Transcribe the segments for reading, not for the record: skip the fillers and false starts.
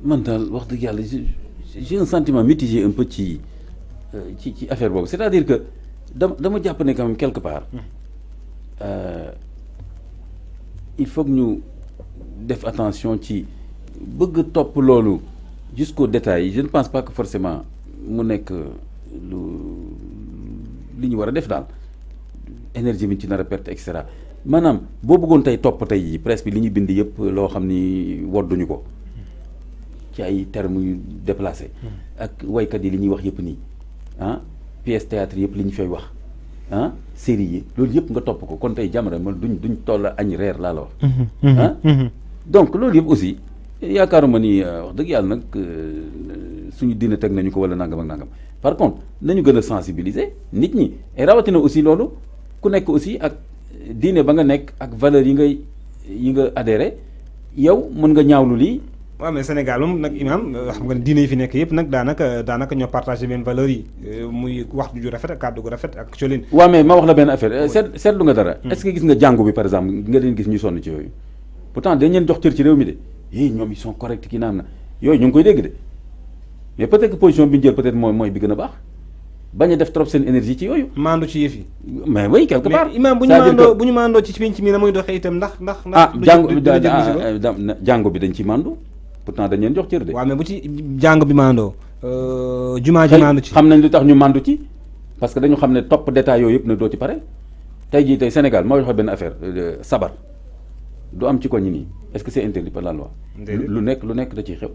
man daal wax dëgg yàlla j'ai un sentiment mitigé un peu ci affaire boobu c'est-à-dire que dama jàpp ne quand même quelque part il faut que ñu def attention ci bëgg topp loolu jusqu'au détail je ne pense pas que forcément mu nekk li ñu war a def daal énergie bi ñu ci nar a perte et cetera maanaam boo bëggoon tey topp tey presse bi li ñu bind yëpp loo xam ni wodduñu ko ci ay termes yu déplacé ak waykat yi li ñuy wax yëpp nii pièce théâtre yëpp li ñu fay wax série yi loolu yëpp nga topp ko kon tey Jamra man duñ toll añ reer laa la wax donc loolu yëpp aussi yaakaaruma ni wax dëgg yàlla nag suñu diine teg nañu ko wala nangam ak nangam par contre nañu gën a sensibiliser nit ñi et rawatina aussi loolu ku nekk aussi ak diine ba nga nekk ak valeurs yi nga adhéré yow mën nga ñaawlu lii. waaw mais Sénégal moom nag imam xam nga ne diine yi fi nekk yëpp nag daanaka ñoo partagé benn valeurs yi muy wax ju rafet ak kàddu gu rafet ak colin. waaw mais ma wax la benn affaire seetlu nga dara. est-ce que gis nga jàngu bi par exemple nga leen gis ñu sonn ci yooyu pourtant dañ leen jox cër ci réew mi de ñoom ils sont corrects kii naan na yooyu ñu ngi koy dégg de mais peut-être que position bi ñu jël peut-être mooy bi gën a baax bañ a def trop seen énergie ci yooyu. maandu ci yëf yi. mais oui quelque part. mais imam bu ñu maandoo ci penc mi na muy doxee itam ndax. jàngu bi dañ ci maandu pourtant dañ leen jox cër de. waaw mais bu ci jàng bi maandoo. jumaa ji maandu ci. xam nañ lu tax ñu maandu ci parce que dañu xam ne topp détail yooyu yëpp nag doo ci pare tey jii tey Sénégal moo joxe benn affaire sabar du am ci ko ñi nii est-ce que c'est interdit par la loi. lu nekk da ciy xew.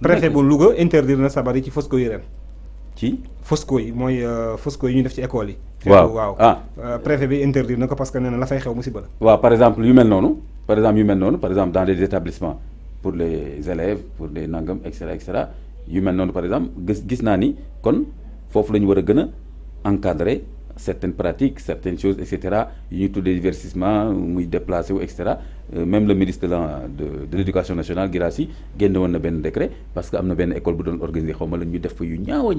préfet bu Louga interdire na sabar yi ci Fosco yi ren. ci Fosco yi mooy Fosco yi ñu def ci école yi. waaw préfet bi interdire na ko parce que nee na la fay xew musiba la. waaw par exemple yu mel noonu par exemple dans des établissements pour les élèves pour les nangam et cetera yu mel noonu par exemple gis naa ni kon foofu la ñu war a gën a encadrer certaines pratiques certaines choses et cetera yu ñuy tuddee divertissement muy déplacé wu et cetera même le ministre de l'éducation nationale Guirassy génne woon na benn décret parce que am na benn école bu doon organiser xaw ma la ñu def fa yu ñaaw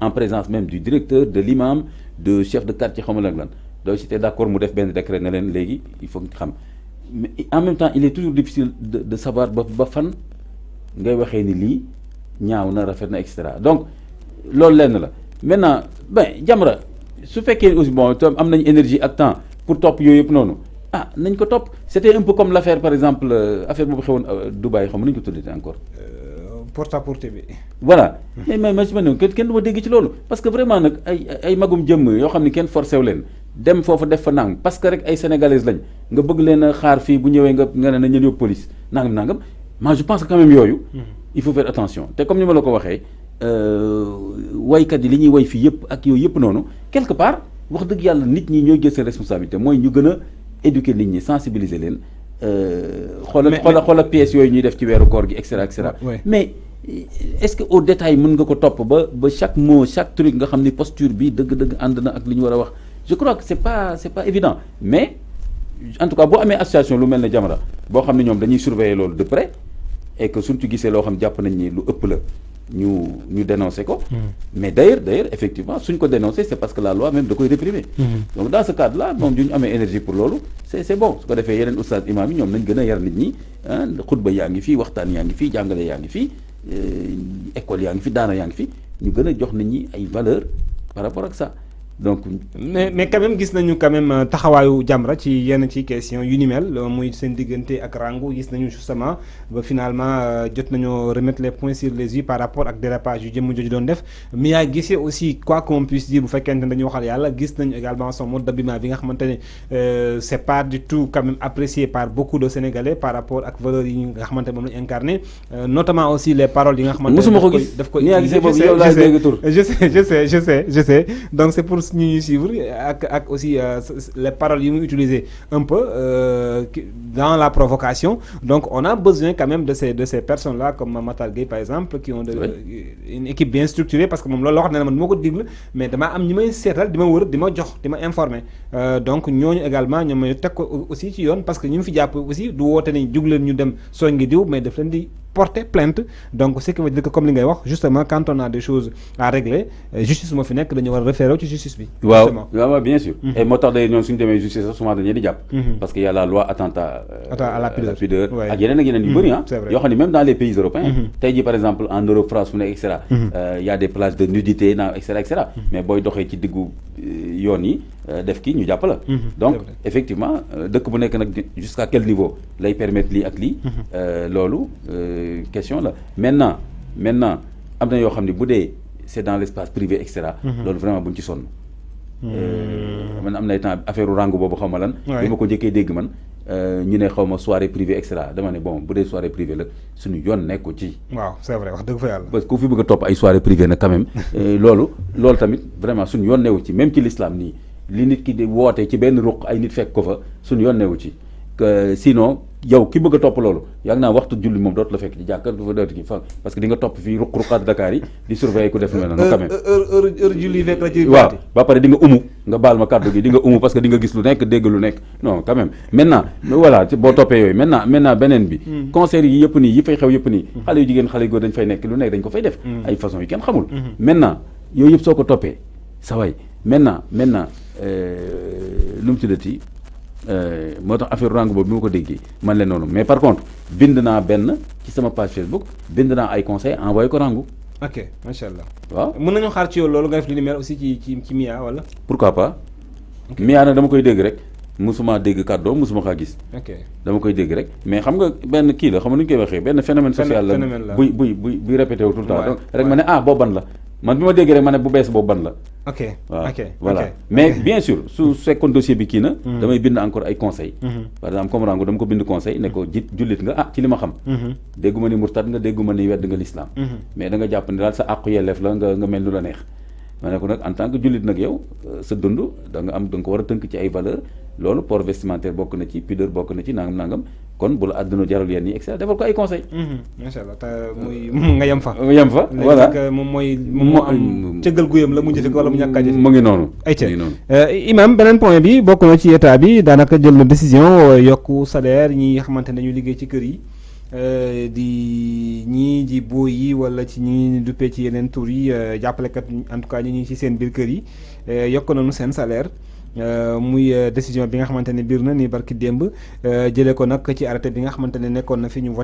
en présence même du directeur de l'imam de chef de quartier xaw ma la lan donc c'était d'accord mu def benn décret ne leen léegi il faut nga xam mais en même temps il est toujours difficile de savoir ba fan ngay waxee ni lii ñaaw na rafet na et cetera donc loolu lenn la maintenant Jamra su fekkee aussi bon am nañ énergie ak temps pour topp yooyu yëpp noonu nañ ko topp c'était un peu comme l'affaire par exemple affaire boobu xewoon Dubaï xam nañ ko tuddee encore. porte-à-porte bi. voilà mais si ma ne kenn du ma dégg ci loolu parce que vraiment nag ay magum jëmm yoo xam ne kenn forcé wu leen dem foofu def fa nangam parce que rek ay sénégalaises lañ nga bëgg leen a xaar fii bu ñëwee nga ne nañ leen yóbbu police nangam moi je pense que quand même yooyu. il faut faire attention te comme ni ma la ko waxee. waykat yi li ñuy way fii yëpp ak yooyu yëpp noonu quelque part wax dëgg yàlla nit ñi ñooy jël seen responsabilité mooy ñu gën a éduquer nit ñi sensibiliser leen xoolal pièces yooyu ñuy def ci weeru koor gi et cetera mais est-ce que au détail mën nga ko topp ba chaque mot chaque truc nga xam ni posture bi dëgg-dëgg ànd na ak li ñu war a wax je crois que c'est pas évident mais en tout cas boo amee association lu mel ne Jamra boo xam ne ñoom dañuy surveiller loolu de près et que suñ ci gisee loo xam jàpp nañ ni lu ëpp la ñu dénoncer ko mais d'ailleurs effectivement suñ ko dénoncer c'est parce que la loi même da koy réprimer donc dans ce cadre là moom duñu amee énergie pour loolu c'est bon su ko defee yeneen oustaz imam yi ñoom nañ gën a yar nit ñi xutba yaa ngi fii waxtaan yaa ngi fii jàngale yaa ngi fii école yaa ngi fi daara yaa ngi fi ñu gën a jox nit ñi ay valeurs par rapport ak ça donc mais quand même gis nañu quand même taxawaayu Jamra ci yenn ci question yu ni mel muy seen diggante ak Rangou gis nañu justement ba finalement jot nañoo remettre les points sur les i par rapport ak dérapage yu jëmm jooju doon def mais yaa gisee aussi quoi qu'on puisse dire bu fekkente ne dañu waxal yàlla gis nañu également son mode d'habillement bi nga xamante ne c'est pas du tout quand même apprécié par beaucoup de Sénégalais par rapport ak valeurs yi nga xamante ne moom lañu incarné notamment aussi les paroles yi nga xamante ne daf ko je sais donc c'est pour ñuy suivre ak aussi les paroles yi muy utiliser un peu dans la provocation donc on a besoin quand même de ces personnes là comme Matar Gueye par exemple qui ont une équipe bien structurée parce que moom loolu loo xam ne man moo ko diglu mais damaa am ñi may seetal di ma wër di ma jox di ma informer donc ñooñu également ñoom may teg ko aussi ci yoon parce que ñu fi jàpp aussi du woote ne jug leen ñu dem soñ ngi diw mais daf leen di porter plainte. Donc ce qui veut dire que comme li ngay wax justement quand on a des choses à régler justice moo fi nekk dañu war a référer ci justice bi. waaw bien sûr. et moo tax day ñoom suñu demee justice sax souvent dañu leen di jàpp. parce que y a la loi attentat à la pudeur ak yeneen yu bëri yoo xam ne même dans les pays européens. tey jii par exemple en Europe France fu nekk et cetera. y a des plages de nudité et cetera. Mais booy doxee ci diggu yoon yi def kii ñu jàpp la. Donc effectivement dëkk bu nekk nag jusqu'à quel niveau lay permettre lii ak lii. Loolu question la maintenant am na yoo xam ne bu dee c'est dans l'espace privé et cetera. Loolu vraiment buñ ci sonn. Man am na temps affaire rangu boobu xaw ma lan. bi ma ko njëkkee dégg man ñu ne xaw ma soirée privée et cetera dama ne bon bu dee soirée privée la suñu yoon nekku ci. waaw c'est vrai wax dëgg fa yàlla. parce que ku fi bëgg a topp ay soirée privée nag quand même. loolu tamit vraiment suñu yoon newu ci même ci l'islam nii li nit ki di woote ci benn ruq ay nit fekk ko fa suñu yoon newu ci sinon yow ki bëgg a topp loolu yaag naa waxtu julli moom dootu la fekk ci jàkka du fa dootu ki fa parce que di nga topp fii ruq-ruqaat Dakar yi di surveiller ku def lu mel noonu quand même heure julli fekk la ci waaw ba pare di nga umu nga baal ma kàddu gi di nga umu parce que di nga gis lu nekk dégg lu nekk non quand même maintenant voilà boo toppee yooyu maintenant beneen bi concert yi yëpp nii yi fay xew yëpp nii xale yu jigéen xale yu góor dañ fay nekk lu nekk dañ ko fay def ay façon yi kenn xamul maintenant yooyu yëpp soo ko toppee sa waay maintenant lu mu tuddati moo tax affaire rangu boobu bi ma ko déggee man leen noonu mais par contre bind naa benn ci sama page Facebook bind naa ay conseils envoyé ko rangu. ok macha allah. waaw mën nañu xaar ci yow loolu nga def li ni mel aussi ci Mia wala. pourquoi pas. Mia nag dama koy dégg rek musuma dégg kàddoo musuma kaa gis. ok dama koy dégg rek mais xam nga benn kii la xam nga nu ñu koy waxee benn phénomène social la buy répété wu tout le temps donc rek ma ne boobu ban la man bi ma déggee rek ma ne bu bees boobu ban la. ok waaw voilà mais bien sûr su fekkoon dossier bi kii na damay bind encore ay conseils. par exemple comme rango dama ko bind conseil ne ko jullit nga ci li ma xam. dégguma ni murtad nga dégguma ni wedd nga l'islam mais da nga jàpp ne daal sa àqu yelleef la nga mel lu la neex ma ne ko nag en tant que jullit nag yow sa dund da nga ko war a tënk ci ay valeurs loolu port vestimentaire bokk na ci pudeur bokk na ci nangam kon bu la àdduna jaral yenn yi et cetera defal ko ay conseils. macha allah te muy nga yem fa. voilà moom moom cëggal guyam la mu jëfe ko wala mu ñàkk a jëfe. mu ngi noonu. Imam beneen point bi bokk na ci état bi daanaka jël na décision yokku salaire ñi nga xamante ne ñu liggéey ci kër yi di ñii di booy yi wala ci ñi duppee ci yeneen tur yi jàppalekat en tout cas ñi ci seen biir kër yi yokk nañu seen salaire. muy décision bi nga xamante ne biir na ni barki démb jëlee ko nag ci arrêté bi nga xamante ne nekkoon na fi ñu